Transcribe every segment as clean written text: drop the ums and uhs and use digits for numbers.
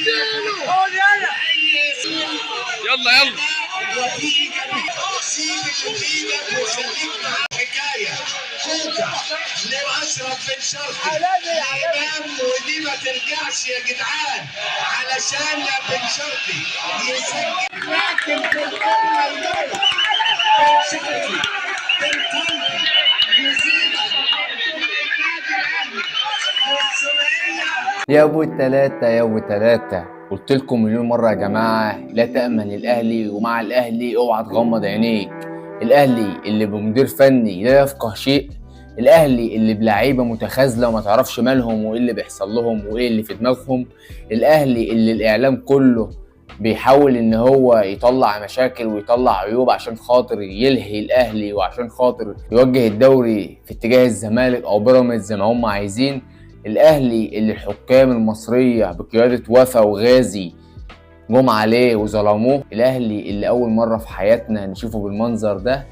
يلا يلا سيب اللي في ايدك وخليك مع الحكايه. كوكا لاشرف بن شرقي امام، ودي ما ترجعش يا جدعان علشان لا بن شرقي يسجل. لكن في القمه الاولى بن شرقي بن طلبي يزيد النادي الاهلي والثنائيه. يا ابو التلاتة يا ابو تلاتة، قلت لكم مليون مرة يا جماعة لا تأمن الاهلي، ومع الاهلي اوعى تغمض عينيك. الاهلي اللي بمدير فني لا يفقه شيء، الاهلي اللي بلعيبة متخاذلة وما تعرفش مالهم وايه اللي بيحصل لهم وايه اللي في دماغهم، الاهلي اللي الاعلام كله بيحاول ان هو يطلع مشاكل ويطلع عيوب عشان خاطر يلهي الاهلي وعشان خاطر يوجه الدوري في اتجاه الزمالك او بيراميدز زي ما هم عايزين. الاهلي اللي الحكام المصريه بقياده وفا وغازي جم عليه وظلموه، الاهلي اللي اول مره في حياتنا نشوفه بالمنظر ده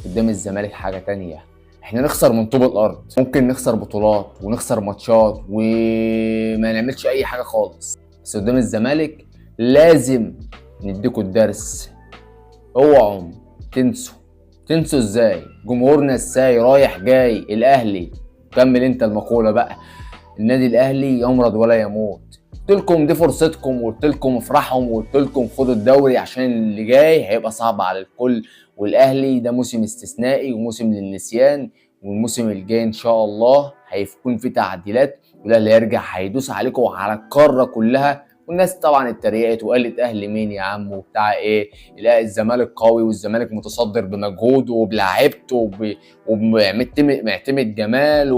قدام الزمالك حاجه تانية. احنا نخسر من طوب الارض، ممكن نخسر بطولات ونخسر ماتشات وما نعملش اي حاجه خالص، بس قدام الزمالك لازم نديكوا الدرس. اوعوا تنسوا ازاي جمهورنا ازاي رايح جاي. الاهلي كمل انت المقوله بقى، النادي الاهلي يمرض ولا يموت. قلت لكم دي فرصتكم وقلت لكم افرحوا وقلت لكم خدوا الدوري عشان اللي جاي هيبقى صعب على الكل، والاهلي ده موسم استثنائي وموسم للنسيان، والموسم الجاي ان شاء الله هيكون فيه تعديلات والاهلي هيرجع هيدوس عليكم وعلى القاره كلها. والناس طبعا اتريقت وقالت اهلي مين يا عم وبتاع ايه، لا الزمالك قوي والزمالك متصدر بمجهوده وبلاعيبته ومعتمد جمال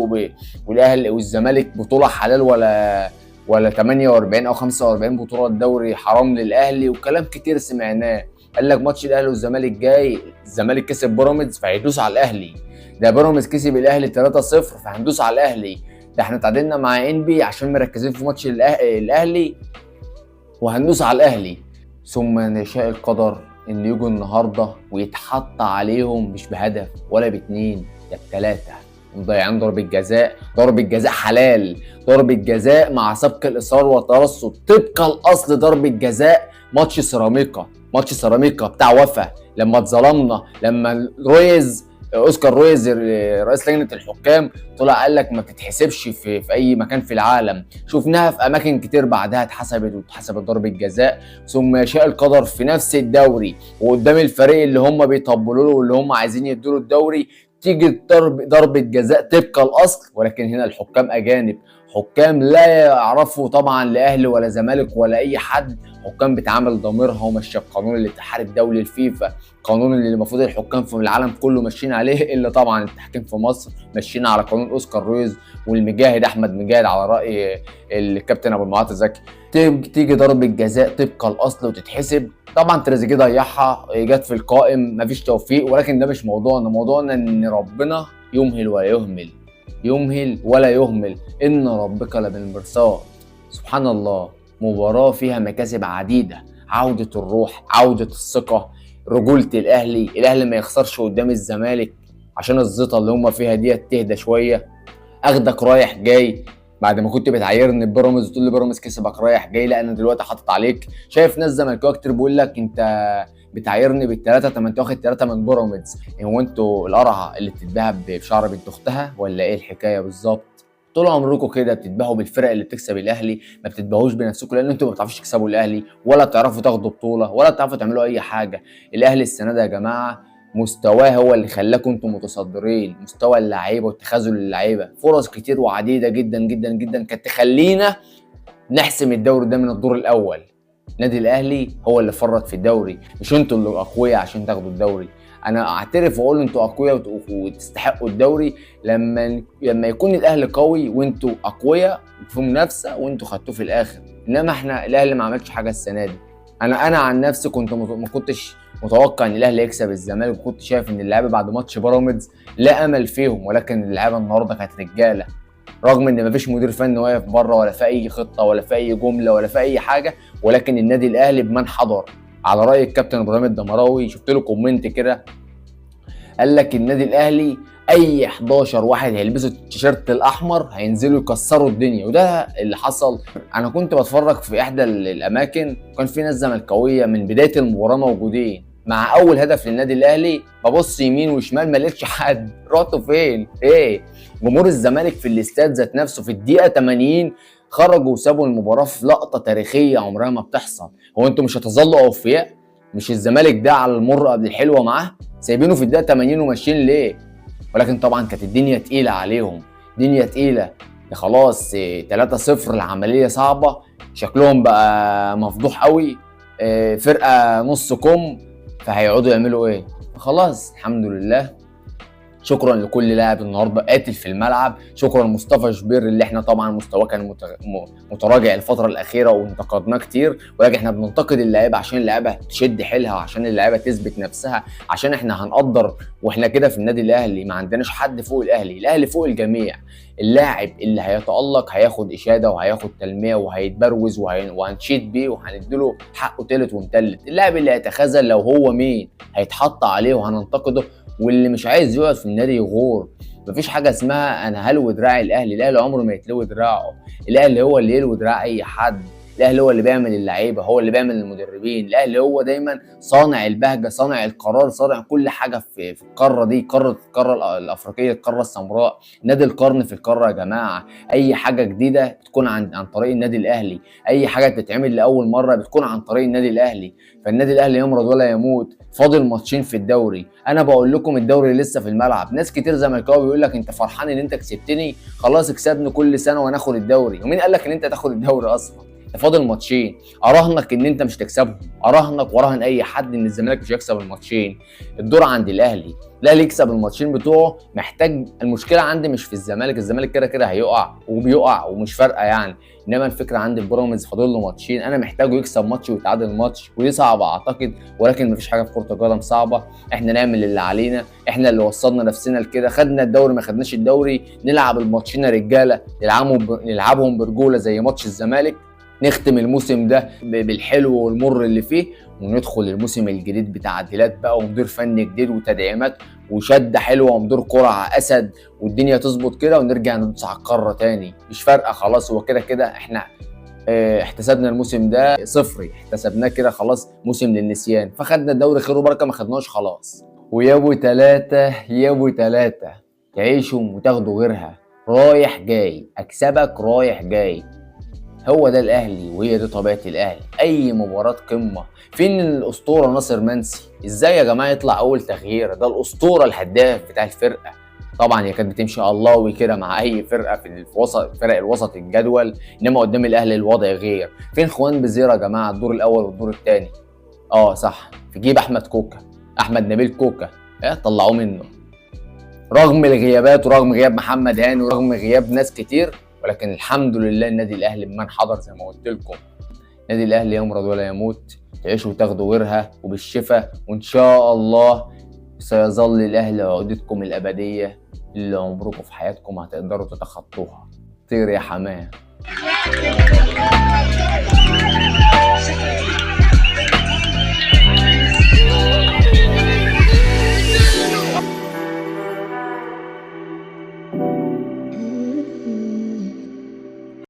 والاهلي والزمالك بطوله حلال ولا 48 او 45 بطوله الدوري حرام للاهلي، وكلام كتير سمعناه. قال لك ماتش الاهلي والزمالك جاي، الزمالك كسب بيراميدز فهيدوس على الاهلي، ده بيراميدز كسب الاهلي 3-0 فهندوس على الاهلي، ده احنا تعادلنا مع انبي عشان مركزين في ماتش الاهلي وهندوس على الاهلي. ثم يشاء القدر ان يجوا النهارده ويتحط عليهم مش بهدف ولا باتنين، ده بتلاته، مضيعين ضربة جزاء حلال، ضربة جزاء مع سبق الاصرار والترصد طبق الاصل، ضربة جزاء ماتش سيراميكا بتاع وفا لما اتظلمنا، لما اوسكار رويز رئيس لجنه الحكام طلع قال لك ما بتتحسبش في اي مكان في العالم. شفناها في اماكن كتير بعدها اتحسبت ضربه جزاء. ثم يشاء القدر في نفس الدوري وقدام الفريق اللي هم بيطبلوا له واللي هم عايزين يدوا له الدوري تيجي ضربه جزاء طبق الاصل، ولكن هنا الحكام اجانب، حكام لا يعرفوا طبعا لا اهلي ولا زمالك ولا اي حد، حكام بتعامل ضميرها وماشيه بقانون الاتحاد الدولي الفيفا، قانون اللي المفروض الحكام في العالم كله ماشيين عليه، الا طبعا التحكيم في مصر ماشيين على قانون اوسكار رويز والمجاهد احمد مجاهد على راي الكابتن ابو المعاطي زكي. تيجي ضربه جزاء طبق الاصل وتتحسب. طبعا تريزيجيه ضيعها، جت في القائم مفيش توفيق، ولكن ده مش موضوعنا ان ربنا يمهل ولا يهمل، ان ربك لبالمرصاد. سبحان الله، مباراة فيها مكاسب عديدة، عودة الروح، عودة الثقة، رجولة الاهلي ما يخسرش قدام الزمالك عشان الزيطة اللي هم فيها ديت تهدى شوية. اخدك رايح جاي بعد ما كنت بتعايرني ببيراميدز وتقول لي بيراميدز كسبك رايح جاي، لا انا دلوقتي حاطط عليك. شايف ناس زملكاويه كتير بيقول لك انت بتعايرني بالثلاثه، طب ما انت واخد 3 من بيراميدز، هو انتوا القرعه اللي بتتباهى بشعر بنت اختها ولا ايه الحكايه بالظبط؟ طول عمركم كده بتتباهوا بالفرق اللي بتكسب الاهلي، ما بتتباهوش بنفسكم لان انتوا ما بتعرفوش تكسبوا الاهلي ولا بتعرفوا تاخدوا بطوله ولا بتعرفوا تعملوا اي حاجه. الاهلي السنه ده يا جماعه مستواه هو اللي خلاكم انتم متصدرين، مستوى اللعيبه وتخاذل اللعيبه، فرص كتير وعديده جدا جدا جدا كانت تخلينا نحسم الدوري ده من الدور الاول. نادي الاهلي هو اللي فرط في الدوري، مش انتوا اللي اقوياء عشان تاخدوا الدوري. انا اعترف واقول انتوا اقوياء وتستحقوا الدوري لما يكون الاهلي قوي وانتوا اقوياء في منافسه وانتوا خدتوه في الاخر. انما احنا الاهلي ما عملش حاجه السنه دي. انا عن نفسي ما كنتش متوقع ان الاهلي يكسب الزمالك، وكنت شايف ان اللعيبه بعد ماتش بيراميدز لا امل فيهم، ولكن اللعيبه النهارده كانت رجاله، رغم ان مفيش مدير فني واقف بره ولا في اي خطه ولا في اي جمله ولا في اي حاجه، ولكن النادي الاهلي بمن حضر. على راي الكابتن ابراهيم الدمراوي، شفت له كومنت كده قال لك النادي الاهلي اي 11 واحد هيلبسوا التيشيرت الاحمر هينزلوا يكسروا الدنيا، وده اللي حصل. انا كنت بتفرج في احدى الاماكن، كان في ناس زملكاويه من بدايه المباراه موجودين. مع اول هدف للنادي الاهلي ببص يمين وشمال ما لقيتش حد. رحتوا فين؟ ايه؟ جمهور الزمالك في الاستاد ذات نفسه في الدقيقه 80 خرجوا وسابوا المباراه في لقطه تاريخيه عمرها ما بتحصل. هو انتوا مش هتظلوا اوفياء؟ مش الزمالك ده على المر قبل الحلوه معاه؟ سايبينه في الدقيقه 80 وماشيين ليه؟ ولكن طبعا كانت الدنيا تقيله عليهم، دنيا تقيله. خلاص 3-0، العمليه صعبه، شكلهم بقى مفضوح قوي، فرقه نص كم، فهيقعدوا يعملوا ايه؟ خلاص الحمد لله. شكرا لكل لاعب النهارده قاتل في الملعب، شكرا لمصطفى شبير اللي احنا طبعا مستواه كان متراجع الفتره الاخيره وانتقدناه كتير، ولكن احنا بننتقد اللعيبه عشان اللعيبه تشد حيلها وعشان اللعيبه تثبت نفسها، عشان احنا هنقدر. واحنا كده في النادي الاهلي ما عندناش حد فوق الاهلي، الاهلي فوق الجميع. اللاعب اللي هيتالق هياخد اشاده وهياخد تلميع وهيتبروز وهنشيد بيه وهنديله حقه تالت ومتلت. اللاعب اللي هيتخاذل لو هو مين هيتحط عليه وهننتقده، واللي مش عايز يقعد في النادي يغور. مفيش حاجه اسمها انا هلوي دراع الاهلي، الاهلي عمره ما يتلوي دراعه، الاهلي هو اللي يلوي دراع اي حد، الاهلي هو اللي بيعمل اللعيبه، هو اللي بيعمل المدربين، الاهلي هو دايما صانع البهجه، صانع القرار، صانع كل حاجه في القاره دي، القاره الافريقيه، القاره السمراء، نادي القرن في القاره يا جماعه. اي حاجه جديده بتكون عن طريق النادي الاهلي، اي حاجه بتتعمل لاول مره بتكون عن طريق النادي الاهلي. فالنادي الاهلي يمرض ولا يموت. فاضل ماتشين في الدوري، انا بقول لكم الدوري لسه في الملعب. ناس كتير زملكاوي بيقول لك انت فرحان ان انت كسبتني، خلاص اكسبني كل سنه وهناخد الدوري. ومين قال لك ان انت تاخد الدوري اصلا؟ فاضل ماتشين، اراهنك ان انت مش تكسبهم، اراهنك وراهن اي حد ان الزمالك مش هيكسب الماتشين. الدور عند الاهلي، الاهلي يكسب الماتشين بتوعه. محتاج، المشكله عندي مش في الزمالك، الزمالك كده كده هيقع وبيقع ومش فارقه يعني، انما الفكره عند البيراميدز فاضل له ماتشين، انا محتاجه يكسب ماتش ويتعادل ماتش، ودي صعبه اعتقد، ولكن مفيش حاجه في كره القدم صعبه. احنا نعمل اللي علينا، احنا اللي وصلنا نفسنا لكده، خدنا الدوري ما خدناش الدوري، نلعب الماتشين يا رجاله، نلعبهم برجوله زي ماتش الزمالك، نختم الموسم ده بالحلو والمر اللي فيه، وندخل الموسم الجديد بتعديلات بقى ومدير فني جديد وتدعيمات وشده حلوه ومدير كرة اسد، والدنيا تظبط كده ونرجع ندوس على القاره تاني. مش فارقه خلاص، هو كده كده احنا احتسبنا الموسم ده صفري، احتسبناه كده خلاص موسم للنسيان، فخدنا الدوري خير وبركه، ما خدناش خلاص. ويا ابو 3 يا ابو 3 تعيشوا وتاخدوا غيرها، رايح جاي اكسبك رايح جاي. هو ده الاهلي وهي دي طبيعه الاهلي. اي مباراه قمه. فين الاسطوره ناصر منسي؟ ازاي يا جماعه يطلع اول تغيير؟ ده الاسطوره الهداف بتاع الفرقه. طبعا هي كانت بتمشي الله كده مع اي فرقه في وسط فرق الوسط الجدول، انما قدام الاهلي الوضع غير. فين خوان بزيرة يا جماعه الدور الاول والدور الثاني؟ صح، في جيب احمد كوكا، احمد نبيل كوكا، طلعوه منه رغم الغيابات ورغم غياب محمد هاني ورغم غياب ناس كتير، ولكن الحمد لله النادي الاهلي بمن حضر زي ما قلت لكم. النادي الاهلي يمرض ولا يموت، تعيشوا وتاخدوا غيرها وبالشفا، وان شاء الله سيظل الاهلي عقدتكم الابديه اللي عمركم في حياتكم هتقدروا تتخطوها. طير يا حماه.